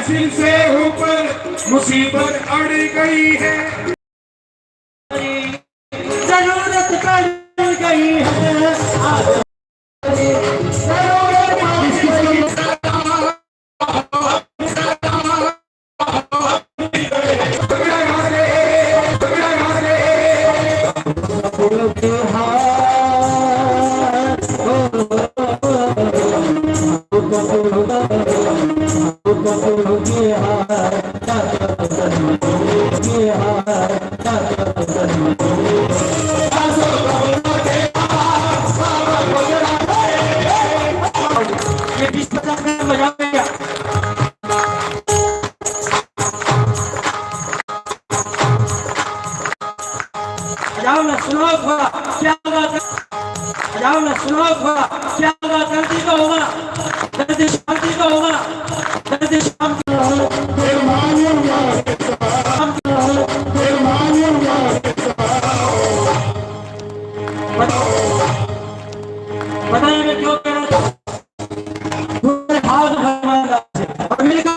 महफिल से ऊपर मुसीबत अड़ गई है, जरूरत पड़ गई है, क्या होगा धरती का होगा, धरती शांति का होगा, धरती शांति बताइए मैं क्यों कह रहा हूँ, पूरे हाथ भगवान और मेरा